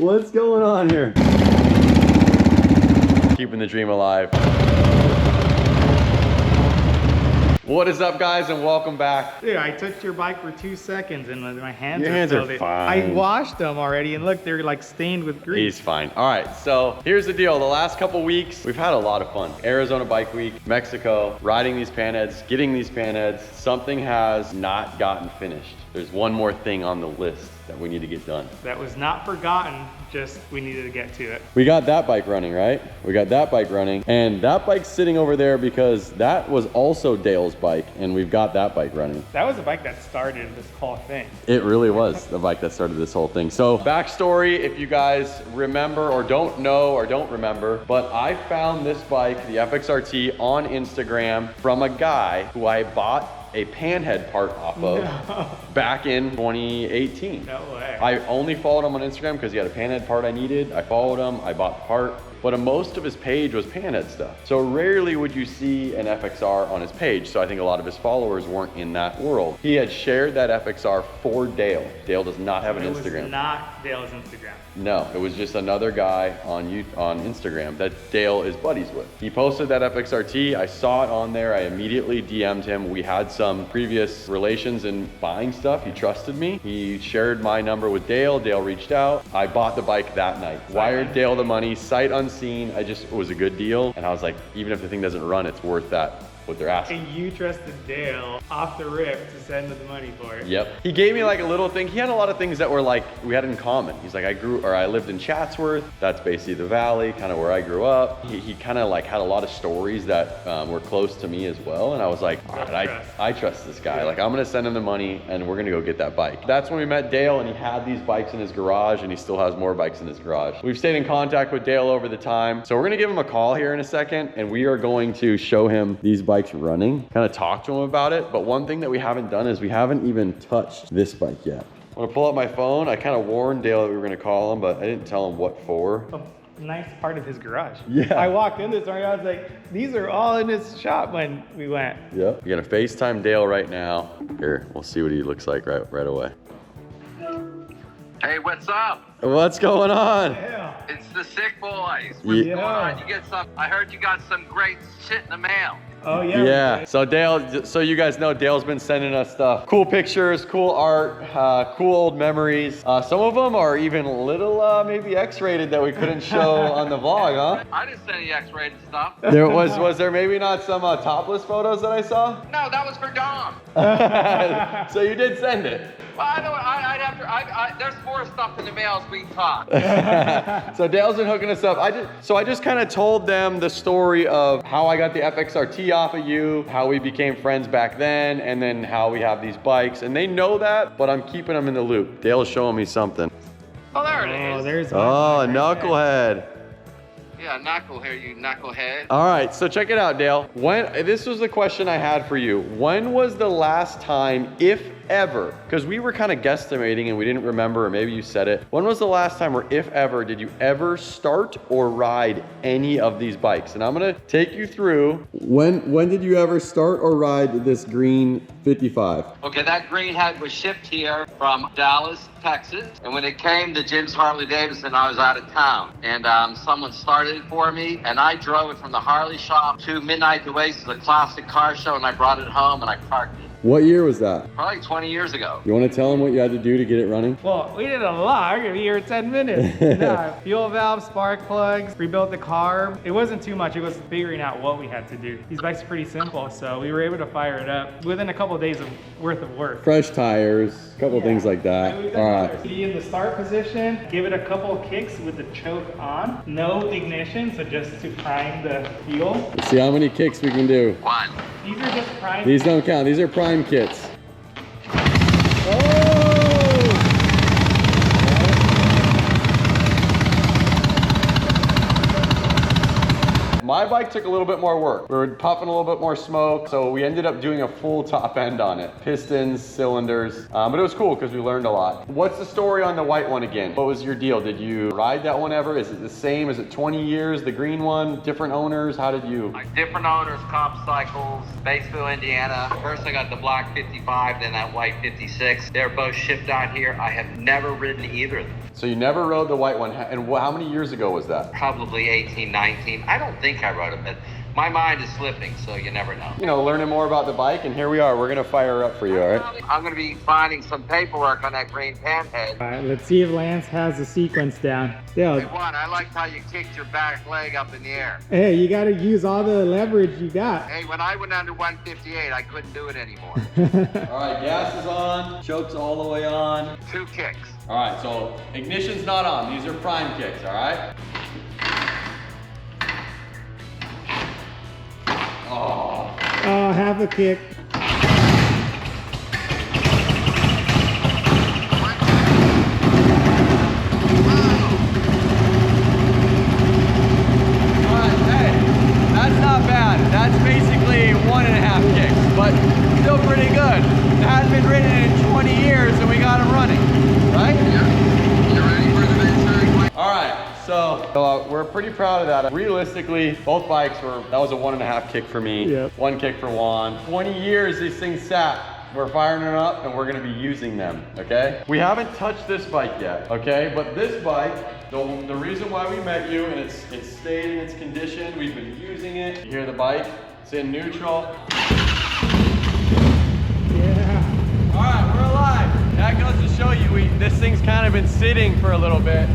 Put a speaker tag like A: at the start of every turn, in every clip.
A: What's going on here? Keeping the dream alive. What is up, guys, and welcome back.
B: Dude, I touched your bike for 2 seconds and my hands
A: Your
B: are
A: hands are
B: filled.
A: fine.
B: I washed them already and look, they're like stained with grease.
A: He's fine. All right, so here's the deal. The last couple weeks, we've had a lot of fun. Arizona Bike Week, Mexico, riding these Panheads, getting these Panheads. Something has not gotten finished. There's one more thing on the list that we need to get done.
B: That was not forgotten, just we needed to get to it.
A: We got that bike running, right? We got that bike running, and that bike's sitting over there because that was also Dale's bike, and we've got that bike running.
B: That was the bike that started this whole thing.
A: It really was the bike that started this whole thing. So backstory, if you guys remember or don't know or don't remember, but I found this bike, the FXRT, on Instagram from a guy who I bought a Panhead part off of back in 2018.
B: No way.
A: I only followed him on Instagram because he had a Panhead part I needed. I followed him, I bought the part. But most of his page was Panhead stuff. So rarely would you see an FXR on his page. So I think a lot of his followers weren't in that world. He had shared that FXR for Dale. Dale does not have an Instagram.
B: It was not Dale's Instagram.
A: No, it was just another guy on Instagram that Dale is buddies with. He posted that FXRT. I saw it on there. I immediately DM'd him. We had some previous relations in buying stuff. He trusted me. He shared my number with Dale. Dale reached out. I bought the bike that night. Wired Dale the money, sight unseen. It was a good deal. And I was like, even if the thing doesn't run, it's worth that. What they're asking.
B: And you trusted Dale off the rip to send the money for it.
A: Yep. He gave me like a little thing. He had a lot of things that were like, we had in common. He's like, I lived in Chatsworth. That's basically the valley, kind of where I grew up. He kind of like had a lot of stories that were close to me as well. And I was like, all right, I trust this guy. Like, I'm going to send him the money and we're going to go get that bike. That's when we met Dale, and he had these bikes in his garage, and he still has more bikes in his garage. We've stayed in contact with Dale over the time. So we're going to give him a call here in a second, and we are going to show him these bikes running. Kind of talk to him about it. But one thing that we haven't done is we haven't even touched this bike yet. I'm gonna pull up my phone. I kind of warned Dale that we were gonna call him, but I didn't tell him what for.
B: A nice part of his garage.
A: Yeah.
B: I walked in this morning, I was like, these are all in his shop when we went.
A: Yep. We're gonna FaceTime Dale right now. Here, we'll see what he looks like right away.
C: Hey, what's up?
A: What's going on?
B: Yeah.
C: It's the Sick Boys. What's
A: Yeah.
C: going on? I heard you got some great shit in the mail.
B: Oh yeah.
A: Yeah, so Dale, so you guys know, Dale's been sending us stuff. Cool pictures, cool art, cool old memories. Some of them are even a little maybe X-rated that we couldn't show on the vlog, huh?
C: I didn't send any X-rated stuff.
A: There was there maybe not some topless photos that I saw?
C: No, that was for Dom.
A: So you did send it.
C: Well, I know. I'd have to. There's more stuff in the mail as we talk.
A: So Dale's been hooking us up. I just kind of told them the story of how I got the FXRT off of you, how we became friends back then, and then how we have these bikes. And they know that, but I'm keeping them in the loop. Dale's showing me something.
C: Oh, there it is.
B: Oh, there's
A: Oh,
B: one right
A: knucklehead.
C: Yeah, knucklehead, you knucklehead.
A: All right, so check it out, Dale. This was the question I had for you. When was the last time, if ever, because we were kind of guesstimating and we didn't remember, or maybe you said it. When was the last time, or if ever, did you ever start or ride any of these bikes? And I'm gonna take you through. When did you ever start or ride this green 55?
C: Okay, that greenhead was shipped here from Dallas, Texas. And when it came to Jim's Harley-Davidson, I was out of town. And someone started it for me, and I drove it from the Harley shop to Midnight Oasis, a classic car show, and I brought it home and I parked it.
A: What year was that?
C: Probably 20 years ago.
A: You want to tell them what you had to do to get it running?
B: Well, we did a lot. We're gonna be here in 10 minutes. Nah, fuel valve, spark plugs, rebuilt the carb. It wasn't too much. It was figuring out what we had to do. These bikes are pretty simple, so we were able to fire it up within a couple of days worth of work.
A: Fresh tires, a couple things like that. All right.
B: Be in the start position, give it a couple of kicks with the choke on. No ignition, so just to prime the fuel.
A: Let's see how many kicks we can do.
C: One.
B: These are just prime.
A: These don't count. These are prime kits. My bike took a little bit more work. We were puffing a little bit more smoke, so we ended up doing a full top end on it. Pistons, cylinders, but it was cool because we learned a lot. What's the story on the white one again? What was your deal? Did you ride that one ever? Is it the same? Is it 20 years, the green one? Different owners? How did you?
C: Different owners, Comp Cycles, Batesville, Indiana. First I got the black 55, then that white 56. They're both shipped out here. I have never ridden either of them.
A: So you never rode the white one, and how many years ago was that?
C: Probably 18, 19. I don't think I rode it, but my mind is slipping, so you never know.
A: You know, learning more about the bike, and here we are. We're gonna fire up for you, all right?
C: I'm gonna be finding some paperwork on that green Panhead.
B: All right, let's see if Lance has the sequence down.
C: Hey, Juan, I liked how you kicked your back leg up in the air.
B: Hey, you gotta use all the leverage you got.
C: Hey, when I went under 158, I couldn't do it anymore.
A: All right, gas is on, choke's all the way on.
C: 2 kicks.
A: All right, so ignition's not on. These are prime kicks, all right? Oh.
B: Oh, half a kick.
A: That's basically 1.5 kicks, but still pretty good. It hasn't been ridden in 20 years and we got them running, right?
C: Yeah. You ready for the venture?
A: All right, so we're pretty proud of that. Realistically, both bikes that was a 1.5 kick for me,
B: Yep.
A: 1 kick for Juan. 20 years these things sat. We're firing them up and we're gonna be using them, okay? We haven't touched this bike yet, okay? But this bike, the reason why we met you, and it's stayed in its condition, we've been using it. You hear the bike, it's in neutral.
B: Yeah.
A: All right, we're alive. That goes to show you, this thing's kind of been sitting for a little bit.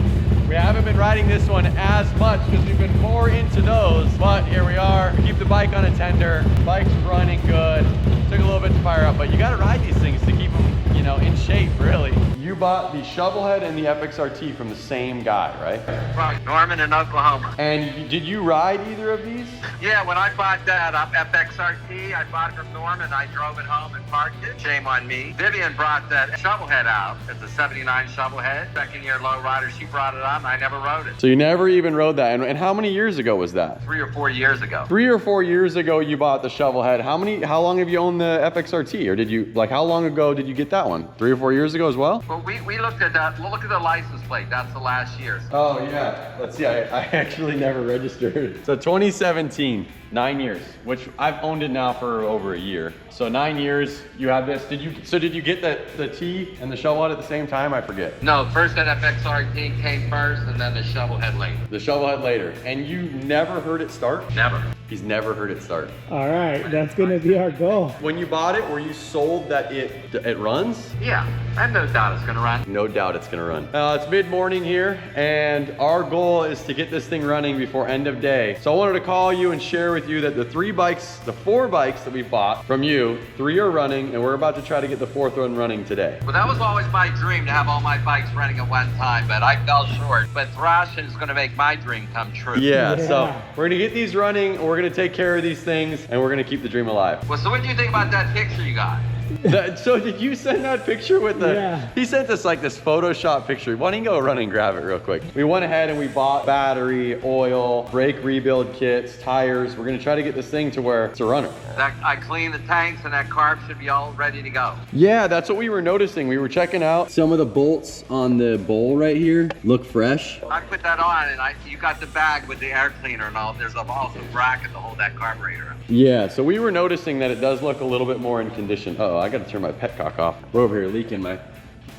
A: We haven't been riding this one as much because we've been more into those, but here we are. Keep the bike on a tender. Bike's running good. Took a little bit to fire up, but you gotta ride these things to keep them, you know, in shape, really. You bought the Shovelhead and the FXRT from the same guy, right?
C: Right, Norman in Oklahoma.
A: And did you ride either of these?
C: Yeah, when I bought that FXRT, I bought it from Norman. I drove it home and parked it. Shame on me. Vivian brought that Shovelhead out. It's a 79 Shovelhead. Second year lowrider, she brought it out and I never rode it.
A: So you never even rode that. And how many years ago was that?
C: 3 or 4 years ago.
A: 3 or 4 years ago you bought the Shovelhead. How long have you owned the FXRT? Or did you, like, how long ago did you get that one? 3 or 4 years ago as well?
C: Well, we looked at that. We'll look at the license plate. That's the last year.
A: Oh yeah, let's see, I actually never registered. So 2017, 9 years, which I've owned it now for over a year. So 9 years, you have this. Did you get the T and the Shovelhead at the same time? I forget.
C: No, first that FXRT came first and then the Shovelhead later.
A: The Shovelhead later. And you never heard it start?
C: Never.
A: He's never heard it start.
B: All right, that's gonna be our goal.
A: When you bought it, were you sold that it runs?
C: Yeah, I have no doubt it's gonna run.
A: No doubt it's gonna run. It's mid-morning here, and our goal is to get this thing running before end of day. So I wanted to call you and share with you that the 4 bikes that we bought from you, 3 are running, and we're about to try to get the 4th one running today.
C: Well, that was always my dream to have all my bikes running at one time, but I fell short. But Thrashin is gonna make my dream come true.
A: Yeah, so we're gonna get these running, and we're gonna take care of these things, and we're gonna keep the dream alive.
C: Well, so what do you think about that picture you got?
A: So did you send that picture with the,
B: Yeah.
A: He sent us like this Photoshop picture. Why don't you go run and grab it real quick? We went ahead and we bought battery, oil, brake rebuild kits, tires. We're gonna try to get this thing to where it's a runner.
C: I cleaned the tanks and that carb should be all ready to go.
A: Yeah, that's what we were noticing. We were checking out some of the bolts on the bowl right here. Look fresh.
C: I put that on and you got the bag with the air cleaner and all. There's also a bracket to hold that carburetor up.
A: Yeah, so we were noticing that it does look a little bit more in condition. Uh-oh, I gotta turn my petcock off. We're over here leaking.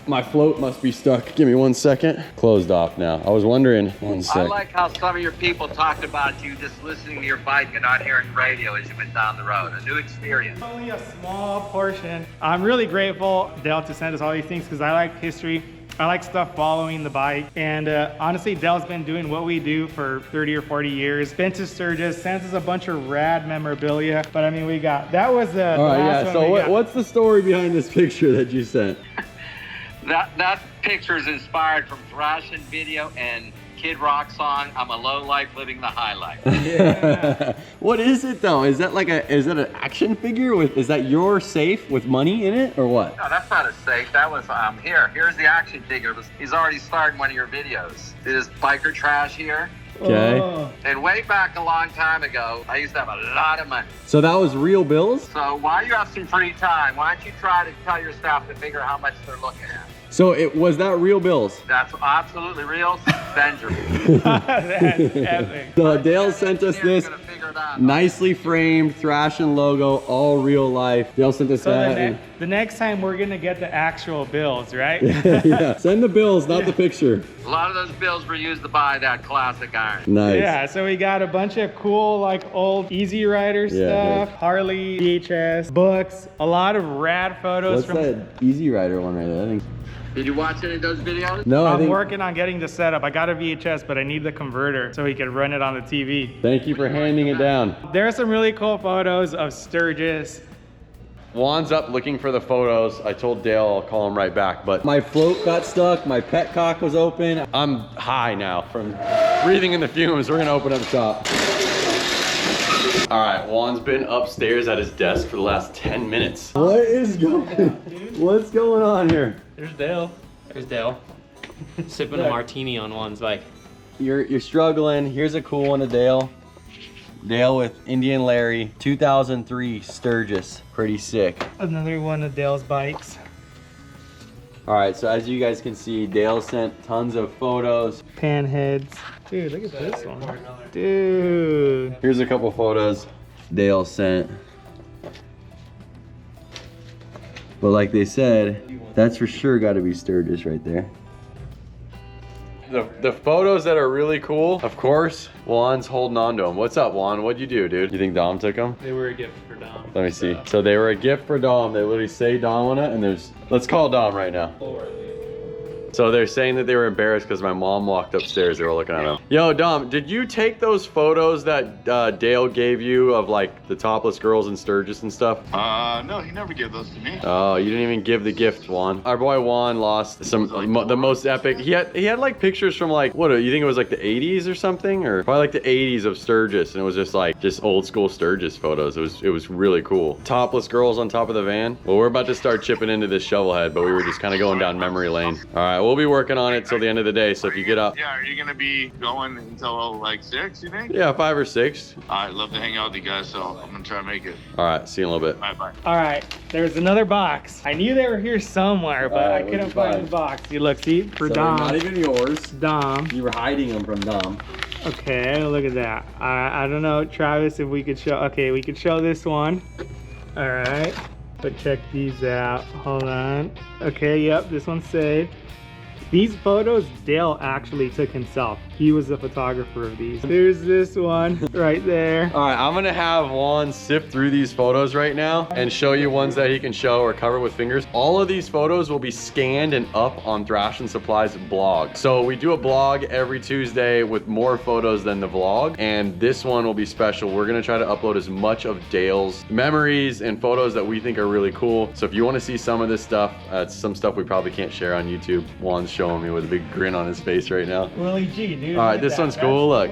A: My float must be stuck. Give me 1 second. Closed off now. I was wondering. 1 sec.
C: I like how some of your people talked about you just listening to your bike and not hearing radio as you went down the road. A new experience.
B: Only a small portion. I'm really grateful Dale to send us all these things because I like history. I like stuff following the bike. And honestly, Dale's been doing what we do for 30 or 40 years. Been to Sturgis, sent us a bunch of rad memorabilia. But I mean, that was the
A: All right,
B: last
A: yeah,
B: one
A: so what's the story behind this picture that you sent?
C: That picture is inspired from Thrashin video and Kid Rock song, I'm a low life living the high life.
B: Yeah.
A: What is it though? Is that is that an action figure is that your safe with money in it or what?
C: No, that's not a safe. That was, here's the action figure. He's already starred in one of your videos. It is biker trash here.
A: Okay.
B: Oh.
C: And way back a long time ago, I used to have a lot of money.
A: So that was real bills?
C: So while you have some free time, why don't you try to tell your staff to figure how much they're looking at?
A: So it was that real bills?
C: That's absolutely real. Benjamin.
B: That's epic.
A: So Dale sent us this nicely framed Thrashin logo, all real life. Dale sent us
B: So
A: that.
B: the next time we're gonna get the actual bills, right?
A: Yeah, send the bills, not the picture.
C: A lot of those bills were used to buy that classic iron.
A: Nice.
B: Yeah, so we got a bunch of cool, like old Easy Rider
A: Yeah,
B: stuff, Harley, VHS, books, a lot of rad photos
A: What's that Easy Rider one right there? I think.
C: Did you watch any of those videos?
A: No, I
B: I'm
A: think.
B: working on getting the setup. I got a VHS, but I need the converter so we can run it on the TV.
A: Thank you for handing it down.
B: There are some really cool photos of Sturgis.
A: Juan's up looking for the photos. I told Dale I'll call him right back, but my float got stuck. My petcock was open. I'm high now from breathing in the fumes. We're gonna open up shop. All right, Juan's been upstairs at his desk for the last 10 minutes. What is going? What's going on here?
D: There's Dale. There's Dale. Sipping a martini on one's bike.
A: You're struggling. Here's a cool one to Dale. Dale with Indian Larry, 2003 Sturgis. Pretty sick.
B: Another one of Dale's bikes.
A: All right, so as you guys can see, Dale sent tons of photos.
B: Panheads. Dude, look at this one. Dude.
A: Here's a couple photos Dale sent. But like they said, that's for sure got to be Sturgis right there. The photos that are really cool, of course, Juan's holding on to them. What's up, Juan? What'd you do, dude? You think Dom took them?
D: They were a gift for Dom.
A: Let me see. So they were a gift for Dom. They literally say Dom on it, and there's... Let's call Dom right now. So they're saying that they were embarrassed because my mom walked upstairs. They were looking at them. Yo, Dom, did you take those photos that Dale gave you of like the topless girls in Sturgis and stuff?
E: No, he never gave those to me.
A: Oh, you didn't even give the gift, Juan. Our boy Juan lost some the most epic. He had like pictures from like what? You think it was like the 80s or something, or probably like the 80s of Sturgis, and it was just like old school Sturgis photos. It was really cool. Topless girls on top of the van. Well, we're about to start chipping into this Shovelhead, but we were just kind of going down memory lane. All right. We'll be working on it till the end of the day, so if you get up.
E: Yeah, are you gonna be going until like 6, you think?
A: Yeah, 5 or 6.
E: I'd love to hang out with you guys, so I'm gonna try to make it.
A: All right, see you in a little bit.
E: Bye-bye.
B: All right, there's another box. I knew they were here somewhere, but I
A: what'd
B: couldn't
A: you
B: find
A: find?
B: the box. You look, see, for
A: So
B: Dom.
A: not even yours.
B: Dom.
A: You were hiding them from Dom.
B: Okay, look at that. I don't know, Travis, if we could show. Okay, we could show this one. All right, but check these out. Hold on. Okay, yep, this one's saved. These photos Dale actually took himself. He was the photographer of these. There's this one right there.
A: All right, I'm gonna have Juan sift through these photos right now and show you ones that he can show or cover with fingers. All of these photos will be scanned and up on Thrashin Supply's blog. So we do a blog every Tuesday with more photos than the vlog, and this one will be special. We're gonna try to upload as much of Dale's memories and photos that we think are really cool. So if you wanna see some of this stuff, it's some stuff we probably can't share on YouTube. Juan's showing me with a big grin on his face right now.
B: Willie G, dude.
A: All right,
B: look at
A: this
B: that.
A: one's
B: That's
A: cool. Look,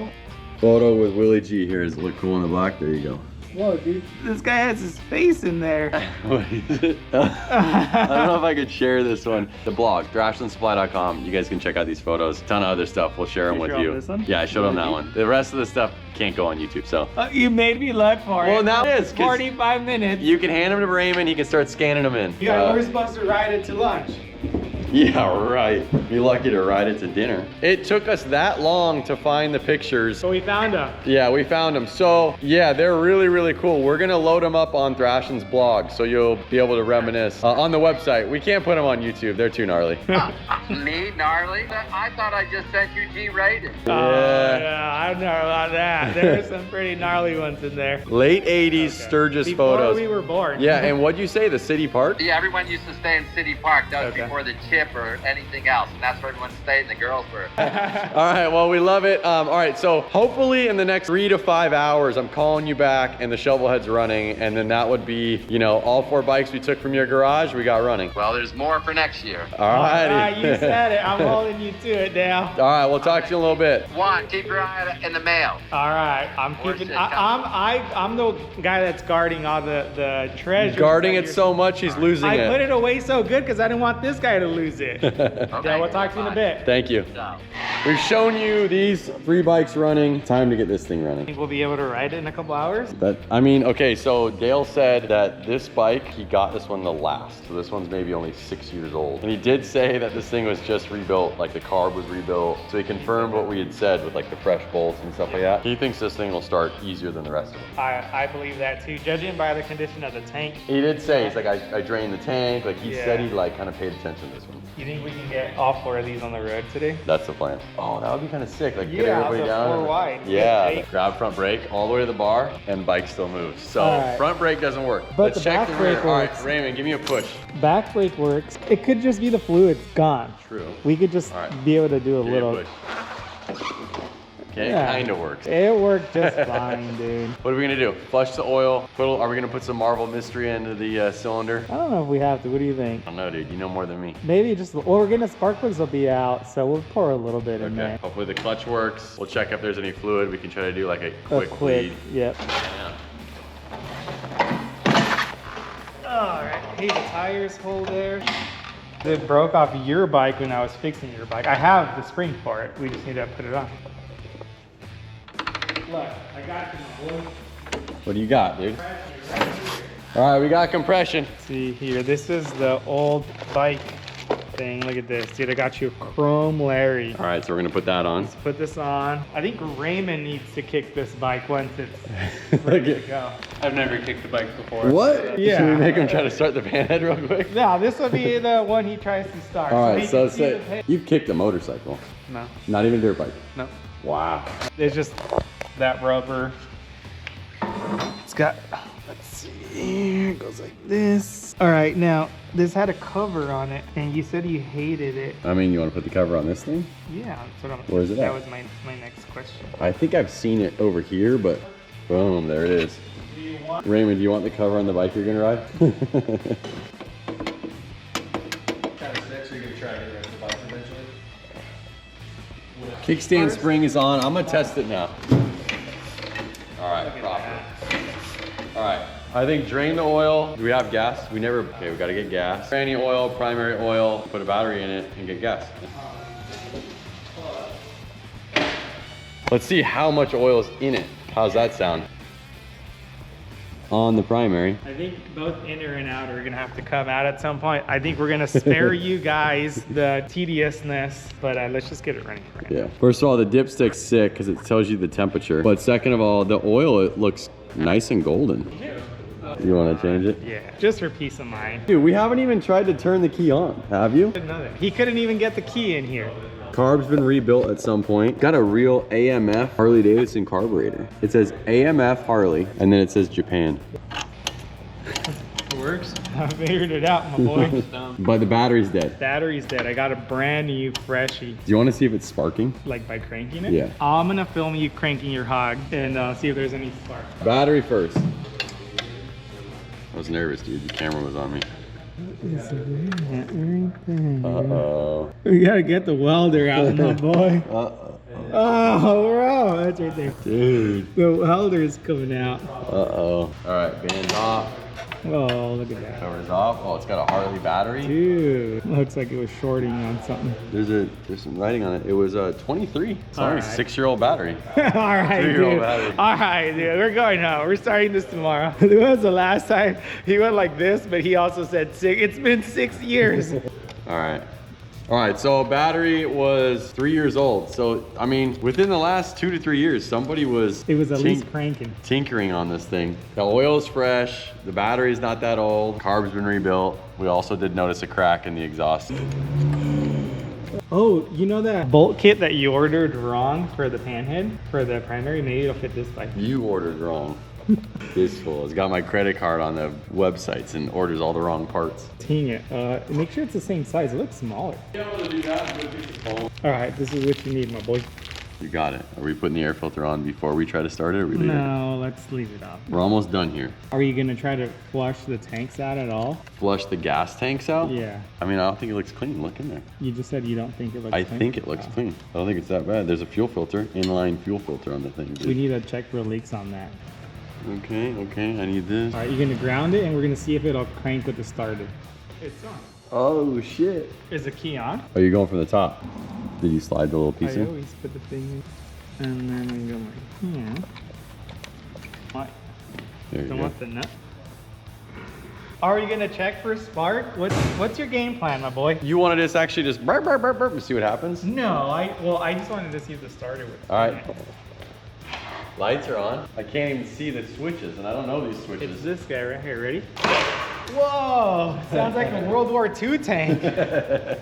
A: photo with Willie G here. Does it look cool in the black? There you go.
B: Whoa, dude. This guy has his face in there.
A: What is it? I don't know if I could share this one. The blog, thrashinsupply.com. You guys can check out these photos. A ton of other stuff. We'll share them with
B: show
A: you.
B: him this one?
A: Yeah, I showed them that one. The rest of the stuff can't go on YouTube, so.
B: You made me look for it.
A: Well, now it is, 'cause
B: 45 minutes.
A: You can hand them to Raymond. He can start scanning them in.
B: Yeah, we're supposed to ride it to lunch.
A: Yeah, right. You're lucky to ride it to dinner. It took us that long to find the pictures.
B: So we found them.
A: Yeah, we found them. So yeah, they're really, really cool. We're gonna load them up on Thrashin's blog, so you'll be able to reminisce on the website. We can't put them on YouTube. They're too gnarly.
C: Me, gnarly? I thought I just sent you G-rated.
B: Yeah, I don't know about that. There are some pretty gnarly ones in there.
A: Late 80s Sturgis
B: Before
A: photos.
B: we were born.
A: Yeah, and what'd you say? The city park?
C: Yeah, everyone used to stay in City Park. That was
B: Okay.
C: before the chip or anything else. And that's where everyone stayed and the girls were.
A: All right, well, we love it. All right, so hopefully in the next 3 to 5 hours, I'm calling you back and the Shovelhead's running, and then that would be, you know, all 4 bikes we took from your garage, we got running.
C: Well, there's more for next year.
A: All righty.
B: You said it. I'm holding you to it, Dale.
A: All right, we'll talk to you in a little bit.
C: One, keep your eye in the mail.
B: All right, I'm
C: Or
B: keeping.
C: shit
B: I'm the guy that's guarding all the treasure.
A: Guarding it so much, he's losing
B: I
A: it.
B: put it away so good because I didn't want this guy to lose use it. Yeah, we'll talk to you in a bit.
A: Thank you. We've shown you these 3 bikes running. Time to get this thing running.
B: Think we'll be able to ride it in a couple hours?
A: I mean, okay, so Dale said that this bike, he got this one the last. So this one's maybe only 6 years old. And he did say that this thing was just rebuilt, like the carb was rebuilt. So he confirmed what we had said with like the fresh bolts and stuff like that. He thinks this thing will start easier than the rest of them.
B: I believe that too, judging by the condition of the tank.
A: He did say, he's like, I drained the tank. Like he said he like kind of paid attention to this one.
B: You think we can get all 4 of these on the road today?
A: That's the plan. Oh, that would be kind of sick. Like get
B: Yeah,
A: everybody
B: the
A: down.
B: 4 wide.
A: Yeah, grab front brake all the way to the bar and bike still moves. So
B: Alright.
A: front brake doesn't work.
F: But
A: Let's
F: the
A: check
F: back
A: the rear.
F: brake
A: All right,
F: works.
A: Raymond, give me a push.
F: Back brake works. It could just be the fluid gone.
A: True.
F: We could just
A: Alright.
F: be able to do a
A: Give me a
F: little.
A: push. Okay,
F: Yeah.
A: it kind of works.
F: It worked just fine, dude.
A: What are we gonna do? Flush the oil? Are we gonna put some Marvel Mystery into the cylinder?
F: I don't know if we have to. What do you think?
A: I don't know, dude. You know more than me.
F: Maybe just, well, we're gonna, spark plugs will be out, so we'll pour a little bit in
A: Okay.
F: there.
A: Hopefully the clutch works. We'll check if there's any fluid. We can try to do like a
F: A
A: quick bleed.
F: yep.
A: Yeah.
B: Alright, hey, the tires hold there. It broke off your bike when I was fixing your bike. I have the spring for it. We just need to put it on. Look, I got you, my boy.
A: What do you got, dude? All right, we got compression.
B: See here, this is the old bike thing. Look at this, dude. I got you a chrome Larry.
A: All right, so we're gonna put that on.
B: Let's put this on. I think Raymond needs to kick this bike once it's ready to go.
D: I've never kicked the bike before.
A: What?
B: Yeah.
A: Should we make him try to start the Panhead real quick?
B: Now, this will be the one he tries to start.
A: All
B: he
A: right, so
B: can see the
A: say you've kicked a motorcycle,
B: No,
A: not even a dirt bike.
B: no.
A: Wow.
B: It's just that rubber. It's got, let's see, it goes like this. All right, now this had a cover on it, and you said you hated it.
A: I mean, you want to put the cover on this thing?
B: Yeah, that's what I'm.
A: Where is it
B: That
A: at?
B: was my next question.
A: I think I've seen it over here, but boom, there it is. Raymond, do you want the cover on the bike you're gonna ride? Kickstand spring is on. I'm gonna test it now. All right, proper. All right. I think drain the oil. Do we have gas? We never. Okay, we gotta get gas. Granny oil, primary oil. Put a battery in it and get gas. Let's see how much oil is in it. How's that sound? On the primary.
B: I think both inner and outer are gonna have to come out at some point. I think we're gonna spare you guys the tediousness, but let's just get it running.
A: Yeah. First of all, the dipstick's sick because it tells you the temperature. But second of all, the oil, it looks nice and golden. You want to change it?
B: Yeah, just for peace of mind.
A: Dude, we haven't even tried to turn the key on, have you?
B: He couldn't even get the key in here.
A: Carb's been rebuilt at some point. Got a real AMF Harley-Davidson carburetor. It says AMF Harley, and then it says Japan.
D: It works.
B: I figured it out, my boy.
A: But the battery's dead.
B: Battery's dead. I got a brand new freshie.
A: Do you want to see if it's sparking?
B: Like by cranking it?
A: Yeah.
B: I'm gonna film you cranking your hog and see if there's any spark.
A: Battery first. I was nervous, dude. The camera was on me. Uh-oh.
B: We gotta get the welder out, my boy.
A: Uh-oh.
B: Oh, bro, that's right there.
A: Dude.
B: The welder is coming out.
A: Uh-oh. All right, band's off.
B: Oh, look at that.
A: Covers off. Oh, it's got a Harley battery.
B: Dude, looks like it was shorting on something.
A: There's some writing on it. It was 23. It's only a
B: Alright.
A: 6-year-old battery.
B: All right,
A: 3-year-old
B: dude.
A: battery.
B: All right, dude. We're going home. We're starting this tomorrow. When was the last time he went like this? But he also said six. It's been 6 years.
A: All right. All right, so battery was 3 years old. So, I mean, within the last 2 to 3 years, somebody was
B: It was at least cranking.
A: tinkering on this thing. The oil's fresh. The battery's not that old. Carb's been rebuilt. We also did notice a crack in the exhaust.
B: Oh, you know that bolt kit that you ordered wrong for the Panhead? For the primary? Maybe it'll fit this bike.
A: You ordered wrong. This fool has got my credit card on the websites and orders all the wrong parts.
B: Dang it. Make sure it's the same size. It looks smaller. All right, this is what you need, my boy.
A: You got it. Are we putting the air filter on before we try to start it, or we leave it?
B: No, let's leave it off.
A: We're almost done here.
B: Are you gonna try to flush the tanks out at all?
A: Flush the gas tanks out?
B: Yeah.
A: I mean, I don't think it looks clean. Look in there.
B: You just said you don't think it looks
A: I
B: clean?
A: think it looks clean. I don't think it's that bad. There's a fuel filter, inline fuel filter on the thing.
B: We need to check for leaks on that.
A: Okay, I need this.
B: All right, you're gonna ground it and we're gonna see if it'll crank with the starter. It's on.
A: Oh shit.
B: Is the key on?
A: Are you going from the top? Did you slide the little piece
B: I
A: in?
B: always put the thing in. And then we go like here. What?
A: There you
B: Don't
A: go.
B: want the nut. Are you gonna check for spark? What's your game plan, my boy?
A: You want to just actually just burp, burp, burp, burp, and see what happens?
B: No, I just wanted to see if the starter would.
A: All right. Lights are on. I can't even see the switches, and I don't know these switches.
B: It's this guy right here. Ready? Whoa! Sounds like a World War II tank.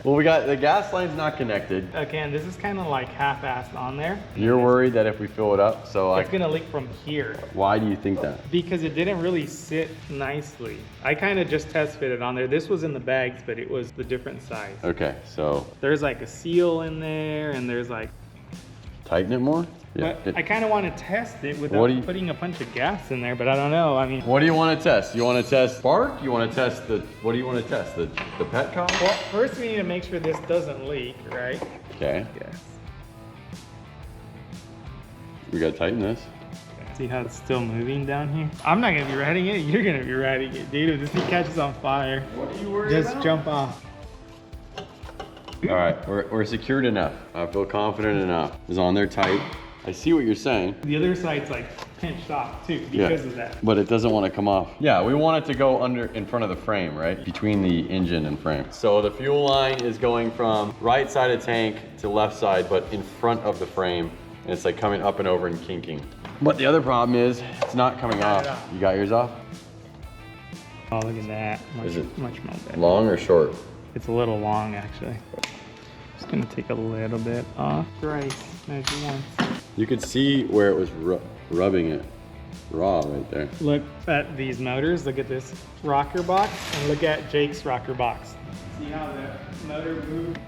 A: Well, we got the gas line's not connected.
B: Okay, and this is kind of like half-assed on there.
A: You're worried that if we fill it up, so
B: It's
A: like,
B: gonna leak from here
A: why do you think that?
B: because it didn't really sit nicely. I kind of just test fitted on there. This was in the bags, but it was the different size.
A: Okay, so
B: There's like a seal in there, and there's like.
A: tighten it more.
B: But I kind of want to test it
A: What
B: without
A: do you-
B: putting a bunch of gas in there, but I don't know. I mean,
A: What do you want to test? You want to test spark? You want to test the? What do you want to test? The petcock?
B: well, first we need to make sure this doesn't leak, right?
A: Okay,
B: Yes.
A: we gotta tighten this.
B: See how it's still moving down here? I'm not gonna be riding it. You're gonna be riding it, dude. If this thing catches on fire,
A: What are you worried
B: just jump off.
A: All right, we're secured enough. I feel confident enough. It's on there tight. I see what you're saying.
B: The other side's like pinched off too because of that.
A: But it doesn't want to come off. Yeah, we want it to go in front of the frame, right? Between the engine and frame. So the fuel line is going from right side of tank to left side, but in front of the frame. And it's like coming up and over and kinking. But the other problem is it's not coming
B: Got it
A: off.
B: off.
A: You got yours off?
B: Oh, look at that. Much,
A: Is it
B: much more better.
A: Long or short?
B: It's a little long actually. Just gonna take a little bit off. Right, measure once.
A: You could see where it was rubbing it raw right there.
B: Look at these motors. Look at this rocker box, and look at Jake's rocker box. See how the motor moves?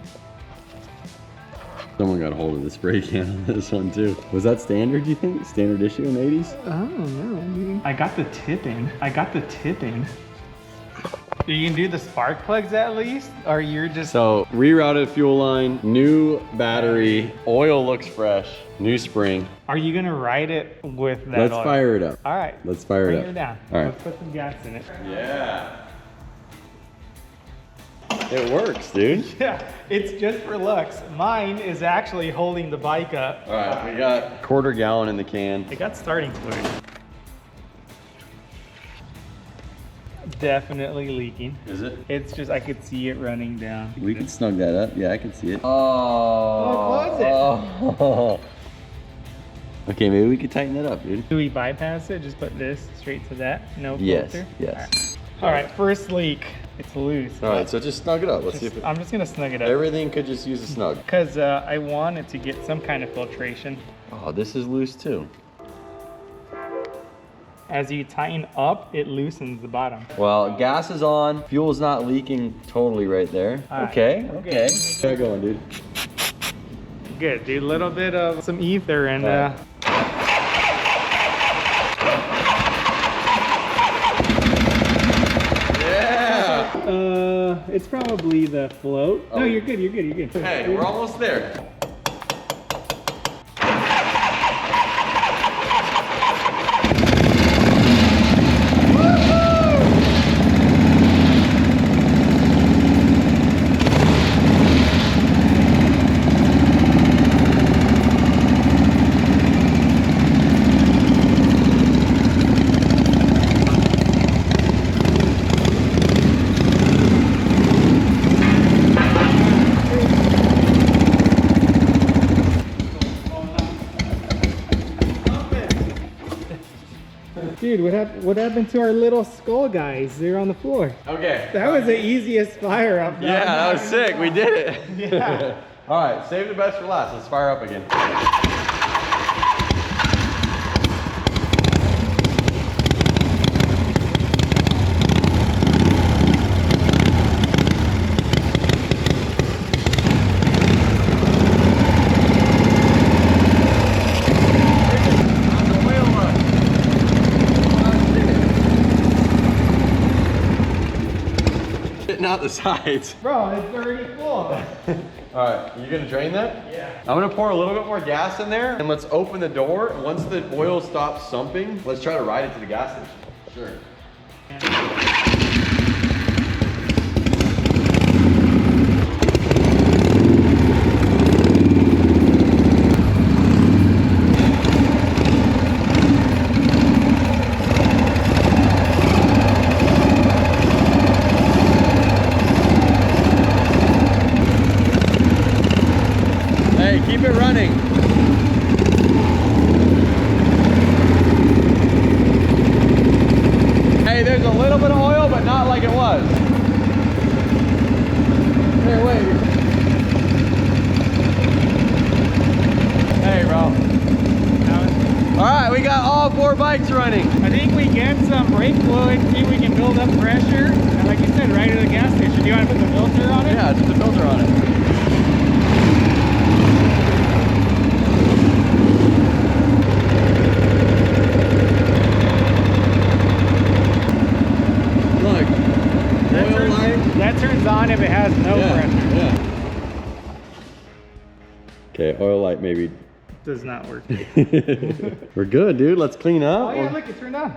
A: Someone got a hold of the spray can on this one too. Was that standard, you think? Standard issue in the 80s?
B: I don't know. I got the tip in. You can do the spark plugs at least, or you're just.
A: So rerouted fuel line, new battery, oil looks fresh, new spring.
B: Are you gonna ride it with that?
A: Let's
B: oil?
A: fire it up.
B: All right.
A: Let's fire it
B: Bring
A: up.
B: her down.
A: All right.
B: Let's put some gas in it.
A: Yeah. It works, dude.
B: Yeah, it's just for looks. Mine is actually holding the bike up.
A: All right, we got 1/4 gallon in the can.
B: It got starting fluid. Definitely leaking.
A: Is it?
B: It's just, I could see it running down.
A: We can snug that up. Yeah, I can see it. Oh.
B: close it.
A: Oh. Okay, maybe we could tighten that up, dude.
B: Do we bypass it? Just put this straight to that? No
A: Yes,
B: filter?
A: yes.
B: All right, first leak. It's loose.
A: All right, so just snug it up. Let's see if
B: I'm just gonna snug it up.
A: everything could just use a snug.
B: Because I want it to get some kind of filtration.
A: Oh, this is loose too.
B: As you tighten up, it loosens the bottom.
A: Well, gas is on. Fuel's not leaking totally right there.
B: All right.
A: Okay, okay. Keep going, dude.
B: Good, dude. A little bit of some ether and
A: Right. Yeah.
B: it's probably the float.
A: Oh.
B: No, you're good, you're good, you're good.
A: Hey, we're almost there.
B: Dude, what happened to our little skull guys? They're on the floor.
A: Okay.
B: That was the easiest fire up.
A: Yeah, that was sick. We did it.
B: Yeah.
A: All right, save the best for last. Let's fire up again. Out the sides.
B: Bro, it's already full.
A: All right, you gonna drain that?
B: Yeah.
A: I'm gonna pour a little bit more gas in there and let's open the door. Once the oil stops sumping, let's try to ride it to the gas station. Sure. running. Hey, there's a little bit of oil, but not like it was. Here, wait. Hey, bro. All right, we got all 4 bikes running.
B: I think we get some brake fluid, see if we can build up pressure. And like you said, right at the gas station. Do you want to put the filter on it?
A: Yeah, let's put the filter on it. Look, oil light.
B: That turns on if it has no pressure.
A: Yeah. Okay, oil light maybe.
B: Does not work.
A: We're good, dude. Let's clean up.
B: Oh yeah, look, it turned on.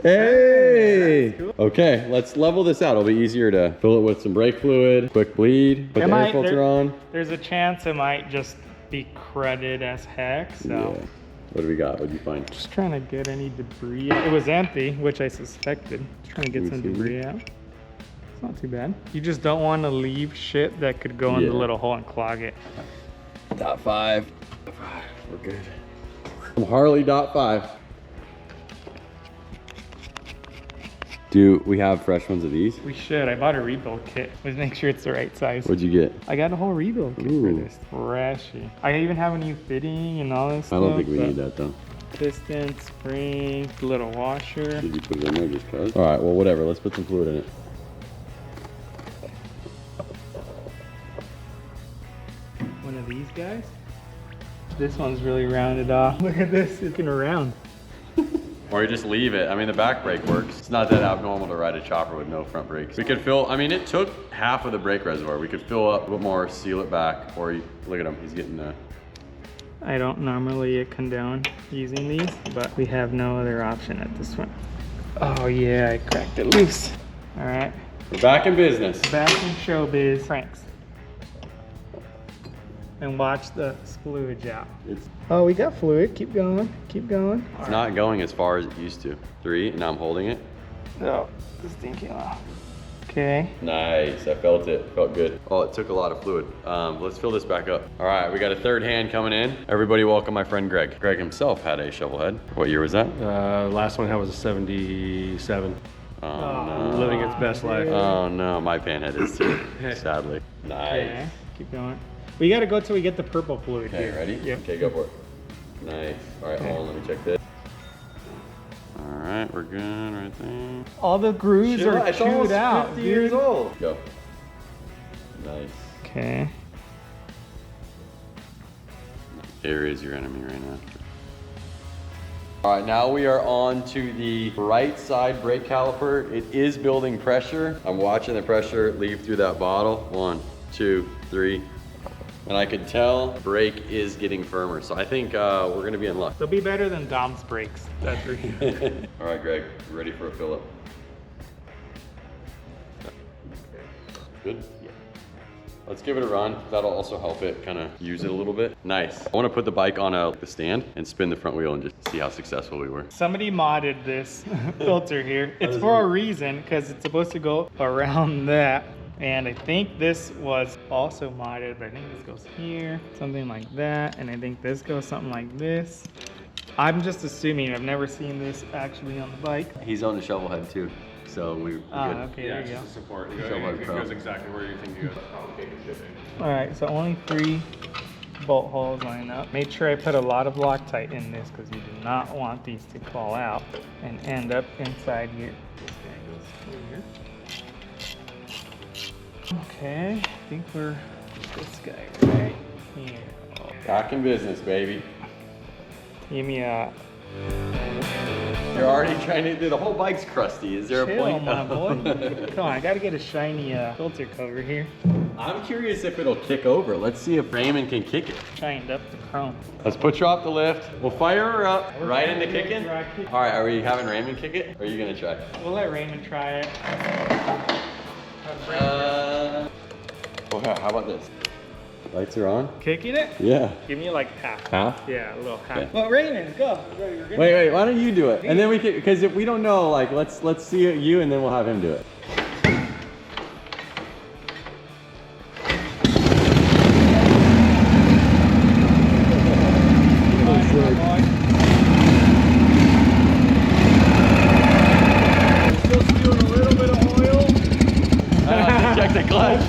A: Hey!
B: Cool.
A: Okay, let's level this out. It'll be easier to fill it with some brake fluid, quick bleed, put the air filter on.
B: There's a chance it might just be cruddy as heck, so.
A: Yeah. What do we got? What did you find?
B: Just trying to get any debris. It was empty, which I suspected. Just trying to get some debris out. It's not too bad. You just don't want to leave shit that could go in the little hole and clog it.
A: .5. We're good. From Harley .5. Do we have fresh ones of these?
B: We should. I bought a rebuild kit. Let's make sure it's the right size.
A: What'd you get?
B: I got a whole rebuild kit for this. Thrashin. I even have a new fitting and all this stuff.
A: I don't think we need that though.
B: Piston, spring, little washer.
A: Did you put it in there just cause? All right, well, whatever. Let's put some fluid in it.
B: One of these guys. This one's really rounded off. Look at this, it's gonna round.
A: Or you just leave it. I mean, the back brake works. It's not that abnormal to ride a chopper with no front brakes. We could fill, I mean, it took half of the brake reservoir. We could fill up a bit more, seal it back, or look at him, he's getting the...
B: I don't normally condone using these, but we have no other option at this one. Oh yeah, I cracked it loose. All right.
A: We're back in business.
B: Back in showbiz. Pranks. And watch the fluid out. Oh, we got fluid. Keep going. Keep going.
A: It's not going as far as it used to. 3, and now I'm holding it.
B: Oh, this thing came off. Okay.
A: Nice, I felt it, felt good. Oh, it took a lot of fluid. Let's fill this back up. All right, we got a third hand coming in. Everybody welcome my friend Greg. Greg himself had a Shovelhead. What year was that?
G: Last one I had was a 77.
A: Oh, no.
G: Living its best life.
A: Oh no, my Panhead is too, sadly. Nice.
B: Okay. Keep going. We gotta go till we get the purple fluid
A: Okay,
B: here.
A: ready?
B: Yep.
A: Okay, go for it. Nice. All right, hold on, let me check this. All right, we're good right there.
B: All the grooves are
A: It's
B: chewed
A: almost
B: out.
A: 50 years old. Go. Nice.
B: Okay.
A: There is your enemy right now. All right, now we are on to the right side brake caliper. It is building pressure. I'm watching the pressure leave through that bottle. 1, 2, 3. And I could tell brake is getting firmer. So I think we're gonna be in luck.
B: They'll be better than Dom's brakes. That's for sure.
A: All right, Greg, you ready for a fill up? Good? Yeah. Let's give it a run. That'll also help it kind of use it a little bit. Nice. I want to put the bike on the stand and spin the front wheel and just see how successful we were.
B: Somebody modded this filter here. It's for a reason, because it's supposed to go around that. And I think this was also modded, but I think this goes here, something like that. And I think this goes something like this. I'm just assuming. I've never seen this actually on the bike.
A: He's on the Shovelhead too, so we're good.
B: Okay, there you go.
G: Support.
A: Shovelhead
G: It
A: Pro.
G: goes exactly where you think you go.
B: All right, so only 3 bolt holes line up. Made sure I put a lot of Loctite in this because you do not want these to fall out and end up inside here. This guy goes through here. Okay, I think we're this guy right here.
A: Back in business, baby.
B: Give me a
A: You're already trying to do the whole bike's crusty. Is there a
B: chill,
A: point?
B: my boy. Come on, I gotta get a shiny filter cover here.
A: I'm curious if it'll kick over. Let's see if Raymond can kick it.
B: Shined up the chrome.
A: Let's put you off the lift. We'll fire her up right into kicking.
B: Dry kick.
A: All right, are we having Raymond kick it? Or are you gonna try?
B: We'll let Raymond try it.
A: How about this? Lights are on?
B: Kicking it?
A: Yeah.
B: Give me like half.
A: Half?
B: Yeah, a little half.
A: Okay.
B: Well, Raymond, go.
A: Wait, why don't you do it? And then we can, because if we don't know, like, let's see you and then we'll have him do it. bike.
G: Still spewing a little bit of oil.
A: Check the clutch.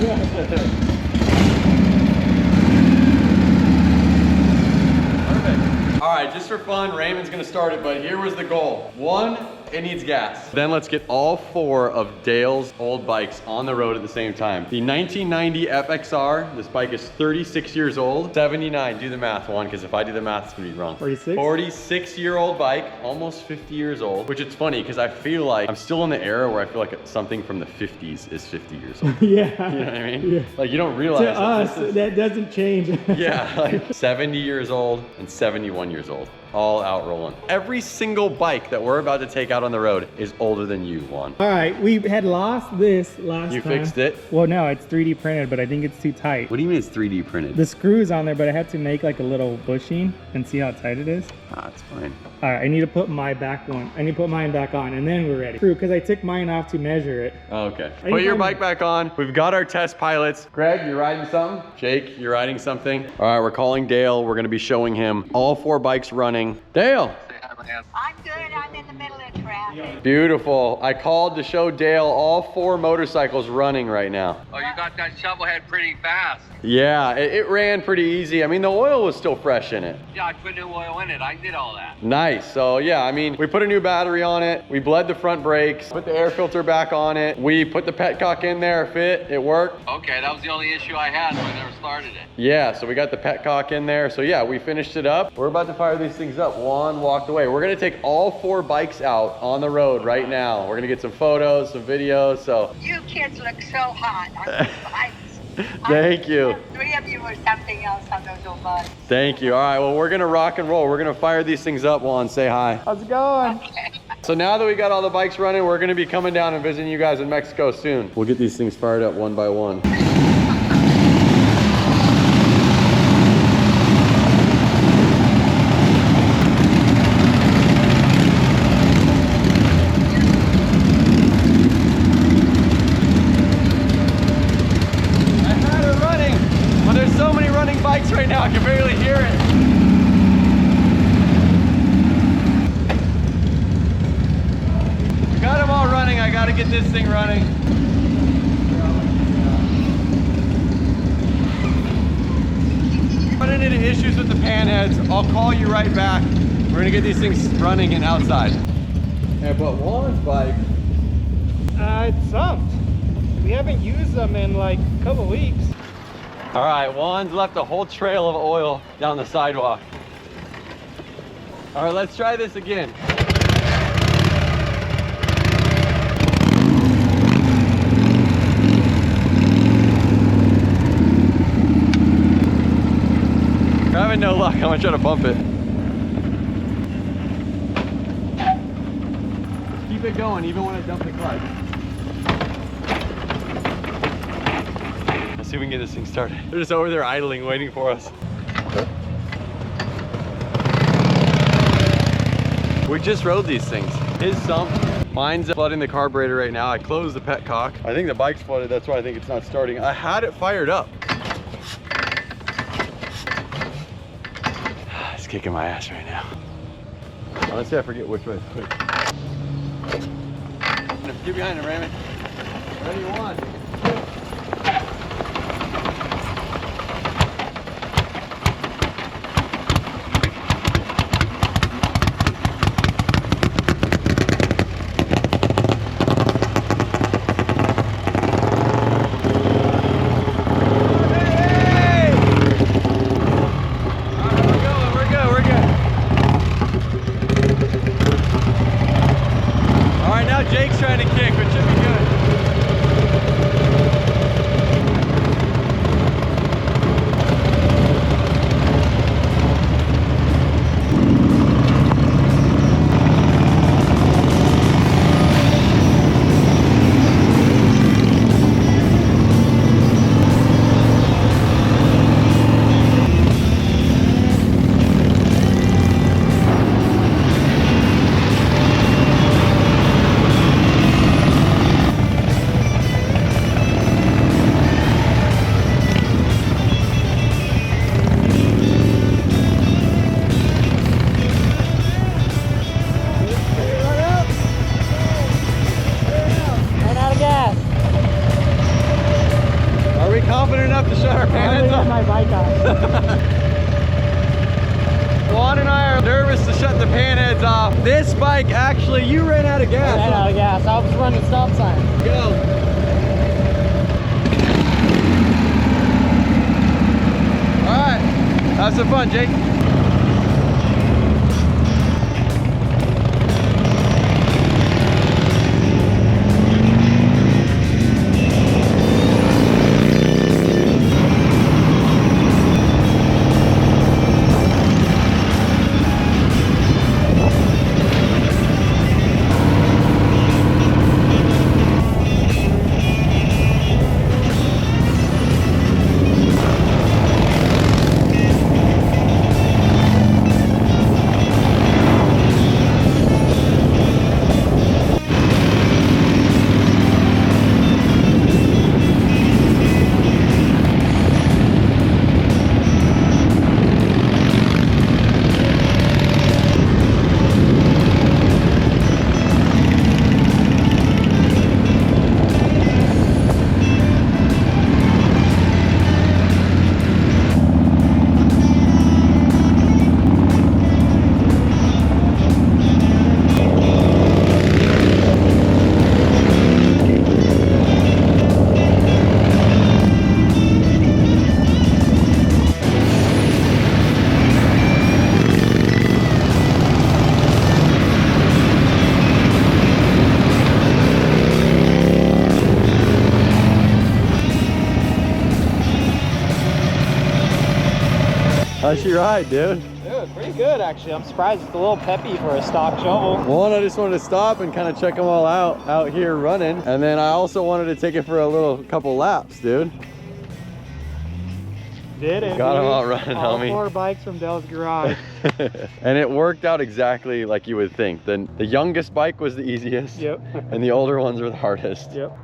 A: Perfect. All right, just for fun, Raymond's gonna start it, but here was the goal. One, it needs gas. Then let's get all 4 of Dale's old bikes on the road at the same time. The 1990 FXR, this bike is 36 years old. 79, do the math, Juan, because if I do the math, it's gonna be wrong.
F: 46?
A: 46-year-old bike, almost 50 years old, which it's funny because I feel like I'm still in the era where I feel like something from the 50s is 50 years old.
F: Yeah.
A: You know what I mean?
F: Yeah.
A: Like you don't realize
F: To
A: that
F: us,
A: this is,
F: that doesn't change.
A: yeah, like 70 years old and 71 years old, all out rolling. Every single bike that we're about to take out on the road is older than you, Juan.
F: All right, we had lost this last
A: You
F: time.
A: fixed it?
F: Well, no, it's 3D printed, but I think it's too tight.
A: What do you mean it's 3D printed?
F: The screw's on there, but I had to make like a little bushing and see how tight it is.
A: Ah, it's fine.
F: All right, I need to put my back one. I need to put mine back on, and then we're ready. True, because I took mine off to measure it.
A: Oh, okay.
F: Are
A: Put
F: you
A: your
F: fine?
A: bike back on. We've got our test pilots. Greg, you're riding something? Jake, you're riding something? All right, we're calling Dale. We're gonna be showing him all 4 bikes running. Dale.
H: I'm good. I'm in the middle of traffic.
A: Beautiful. I called to show Dale all 4 motorcycles running right now.
C: Oh, you got that Shovelhead pretty fast.
A: Yeah, it ran pretty easy. I mean, the oil was still fresh in it.
C: Yeah, I put new oil in it. I did all that.
A: Nice. So yeah, I mean, we put a new battery on it. We bled the front brakes, put the air filter back on it. We put the petcock in there, fit, it worked.
C: Okay, that was the only issue I had, so I never started it.
A: Yeah, so we got the petcock in there. So yeah, we finished it up. We're about to fire these things up. Juan walked away. We're gonna take all 4 bikes out on the road right now. We're gonna get some photos, some videos, so.
H: You kids look so hot on those bikes.
A: Thank you.
H: 3 of you or something else on those old bikes.
A: Thank you. All right, well, we're gonna rock and roll. We're gonna fire these things up, Juan, say hi.
F: How's it going?
A: So now that we got all the bikes running, we're gonna be coming down and visiting you guys in Mexico soon. We'll get these things fired up one by one. I had it running, but there's so many running bikes right now, I can barely hear it. Got them all running. I got to get this thing running. Running into issues with the Panheads. I'll call you right back. We're gonna get these things running and outside. Yeah, but Juan's bike.
F: It's sumped. We haven't used them in like a couple weeks.
A: All right, Juan's left a whole trail of oil down the sidewalk. All right, let's try this again. We're having no luck. I'm gonna try to bump it. Keep it going, even when I dump the clutch. Let's see if we can get this thing started. They're just over there idling, waiting for us. We just rode these things. His sump, mine's flooding the carburetor right now. I closed the petcock. I think the bike's flooded, that's why I think it's not starting. I had it fired up. It's kicking my ass right now. Honestly, I forget which way to put it. Get behind him, Raymond. Ready, one. Jake's trying to kick, but should be good. Juan and I are nervous to shut the Panheads off. This bike, actually, you ran out of gas.
F: I ran out of gas. I was running stop sign.
A: Go. All right, have some fun, Jake. How's she ride, dude?
F: Dude, pretty good actually. I'm surprised it's a little peppy for a stock shovel.
A: One, I just wanted to stop and kind of check them all out here running. And then I also wanted to take it for a couple laps, dude.
F: Did it?
A: Got them
F: dude.
A: all running,
F: all
A: homie.
F: 4 bikes from Dell's garage.
A: And it worked out exactly like you would think. The youngest bike was the easiest.
F: Yep.
A: And the older ones were the hardest.
F: Yep.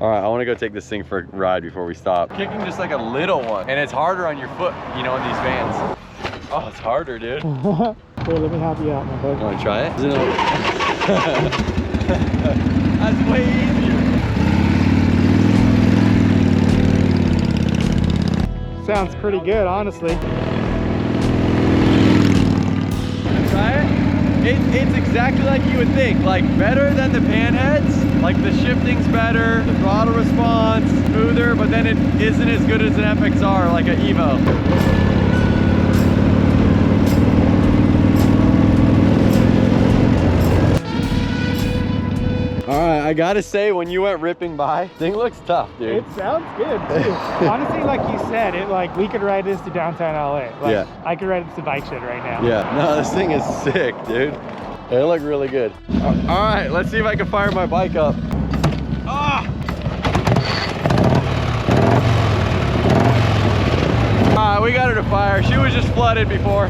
A: All right, I want to go take this thing for a ride before we stop. Kicking just like a little one, and it's harder on your foot, you know, in these vans. Oh, it's harder, dude.
F: Here, let me help you out, my boy.
A: Want to try it? That's way easier.
F: Sounds pretty good, honestly.
A: Try it? It's exactly like you would think, like better than the Panheads. Like the shifting's better, the throttle response smoother, but then it isn't as good as an FXR, like an Evo. All right, I gotta say, when you went ripping by, thing looks tough, dude.
F: It sounds good too. Honestly, like you said, we could ride this to downtown LA. Like,
A: Yeah.
F: I could ride this to Bike Shed right now.
A: Yeah, no, this thing is sick, dude. They look really good. All right, let's see if I can fire my bike up. Ah! All right, we got her to fire. She was just flooded before.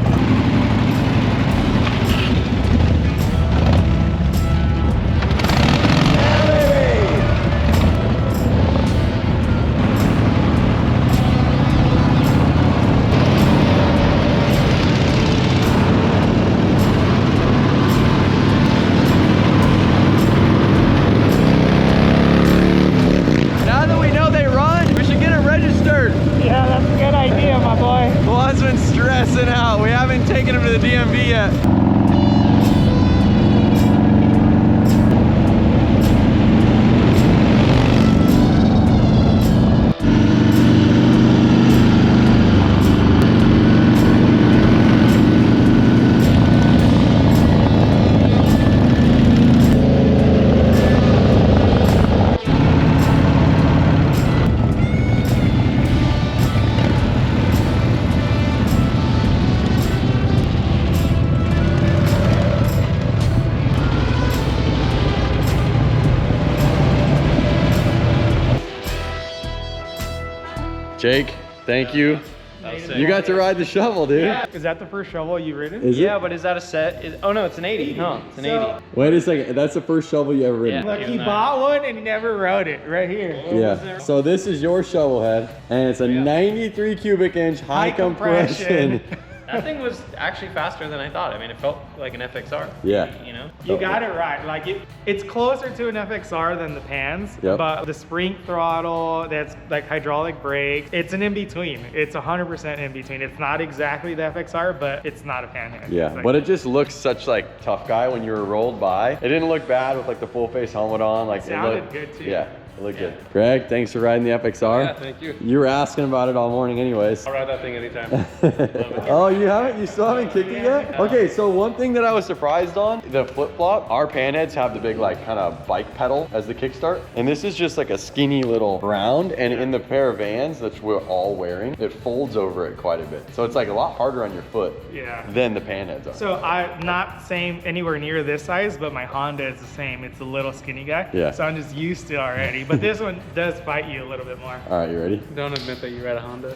F: Yeah, that's a good idea, my boy.
A: Juan's been stressing out. We haven't taken him to the DMV yet. Jake, thank you. You got to ride the shovel, dude.
B: Yeah. Is that the first shovel you've ridden?
A: Is
D: Yeah,
A: it?
D: but is that a set? Oh no, it's an 80. No, it's an 80.
A: Wait a second. That's the first shovel you ever ridden?
D: Yeah.
B: Look, he bought one and he never rode it. Right here.
A: Yeah. So this is your shovel head, and it's a 93 cubic inch high compression
D: That thing was actually faster than I thought. I mean, it felt like an FXR.
A: Yeah.
D: You know?
B: You got it right. Like it's closer to an FXR than the Pans,
A: Yep.
B: but the spring throttle, that's like hydraulic brakes, it's an in-between. It's 100% in-between. It's not exactly the FXR, but it's not a Panhead.
A: Yeah,
B: It's like-
A: but it just looks such like tough guy when you were rolled by. It didn't look bad with like the full face helmet on. Like
B: Sounded
A: looked
B: good, too.
A: Yeah, it looked good. Greg, thanks for riding the FXR.
G: Yeah, thank you.
A: You were asking about it all morning anyways.
G: I'll ride that thing anytime.
A: Oh, you haven't? You still haven't kicked it yet? Okay, so one thing that I was surprised on, the flip-flop, our Panheads have the big like kind of bike pedal as the kickstart. And this is just like a skinny little round. And in the pair of Vans that we're all wearing, it folds over it quite a bit. So it's like a lot harder on your foot
B: Yeah.
A: than the Panheads are.
B: So I'm not same anywhere near this size, but my Honda is the same. It's a little skinny guy.
A: Yeah.
B: So I'm just used to it already. But this one does fight you a little bit more.
A: All right, you ready?
D: Don't admit that you ride a Honda.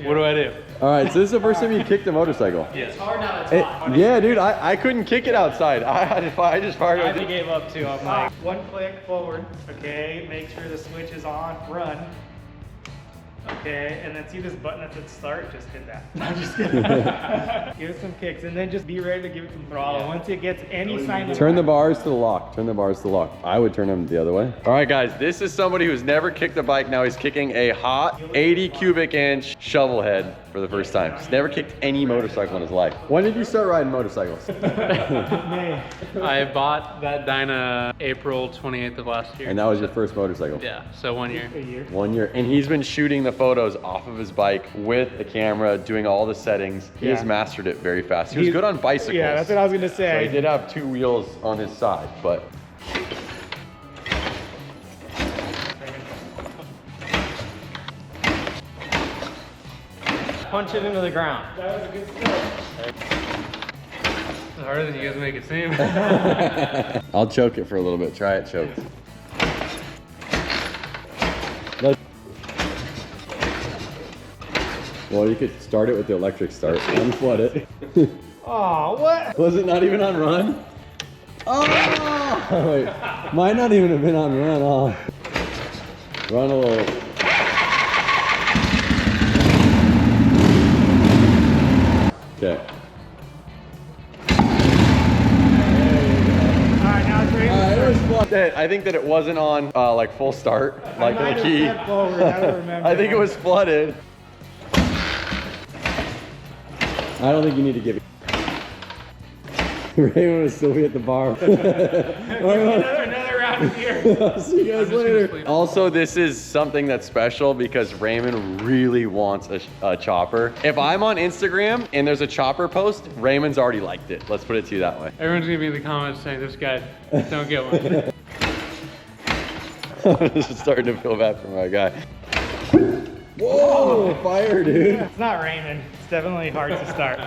D: What do I do?
A: All right, so this is the first time you kicked a motorcycle.
B: It's hard now. It's
A: It-
B: hot.
A: yeah, dude, I couldn't kick it outside. I just fired
B: I
A: it.
B: gave up too. I'm like, one click forward. Okay, make sure the switch is on. Run. Okay, and then see this button that says start? Just hit that. I'm just kidding. Give it some kicks, and then just be ready to give it some throttle. Once it gets any sign of
A: Turn the bars to the lock. Turn the bars to the lock. I would turn them the other way. All right, guys, this is somebody who's never kicked a bike. Now he's kicking a hot 80 cubic inch Shovelhead for the first time. He's never kicked any motorcycle in his life. When did you start riding motorcycles?
D: I bought that Dyna April 28th of last year.
A: And that was your first motorcycle?
D: Yeah, so 1 year.
B: a year.
A: 1 year. And he's been shooting the photos off of his bike with the camera, doing all the settings. He has
B: Yeah.
A: mastered it very fast. He was good on bicycles.
B: Yeah, that's what I was gonna
A: So
B: say.
A: he did have 2 wheels on his side, but
D: Punch it into the ground.
B: That was a good start.
D: It's harder than you guys make it seem.
A: I'll choke it for a little bit. Try it choked. Well, you could start it with the electric start. Unflood it.
B: Oh, what?
A: Was it not even on run? Oh! Wait, might not even have been on run. Oh. Run a little. Okay.
B: Alright, now it's ready.
A: It was flooded. I think that it wasn't on like full start, like
B: I might
A: the
B: have
A: key.
B: stepped forward, I don't remember.
A: I think it was flooded. I don't think you need to give it. Raymond will still be at the bar.
B: Another round of beer.
A: See you guys later. Also, this is something that's special because Raymond really wants a chopper. If I'm on Instagram and there's a chopper post, Raymond's already liked it. Let's put it to you that way.
D: Everyone's gonna be in the comments saying this guy don't get one.
A: This is starting to feel bad for my guy. Whoa, fire, dude.
B: It's not Raymond. It's definitely hard to start.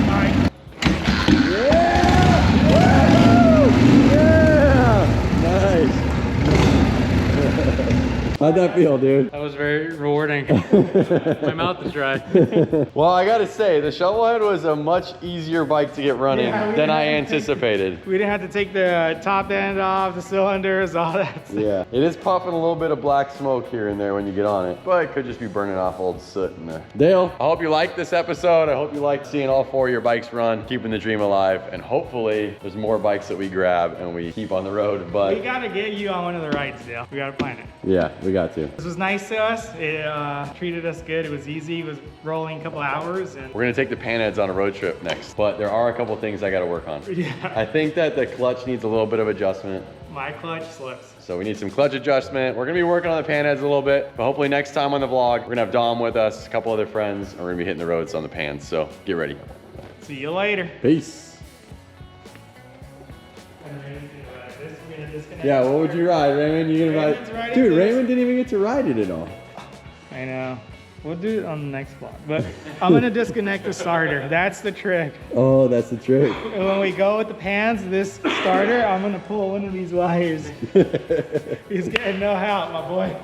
B: Alright.
A: Nice. How'd that feel, dude?
D: That was very rewarding. My mouth is dry.
A: Well, I gotta say, the Shovelhead was a much easier bike to get running
B: Yeah, we
A: than I
B: didn't have to
A: anticipated.
B: We didn't have to take the top end off, the cylinders, all that stuff.
A: Yeah, it is puffing a little bit of black smoke here and there when you get on it, but it could just be burning off old soot in there. Dale, I hope you liked this episode. I hope you liked seeing all 4 of your bikes run, keeping the dream alive, and hopefully there's more bikes that we grab and we keep on the road,
B: We
A: but
B: gotta get you on one of the rides, Dale. We gotta plan it.
A: yeah, we got to.
B: This was nice to us. It treated us good. It was easy. It was rolling a couple hours. And
A: We're gonna take the Panheads on a road trip next, but there are a couple things I gotta work on.
B: yeah,
A: I think that the clutch needs a little bit of adjustment.
B: my clutch slips.
A: So we need some clutch adjustment. We're gonna be working on the Panheads a little bit, but hopefully next time on the vlog, we're gonna have Dom with us, a couple other friends, and we're gonna be hitting the roads on the Pans, so get ready.
B: See you later.
A: Peace. Yeah, what would you ride, Raymond? You gonna
B: Raymond's
A: ride?
B: riding
A: Dude,
B: this.
A: Raymond didn't even get to ride it at all.
B: I know. We'll do it on the next vlog. But I'm gonna disconnect the starter. That's the trick.
A: Oh, that's the trick.
B: And when we go with the Pans, this starter, I'm gonna pull one of these wires. He's getting no help, my boy.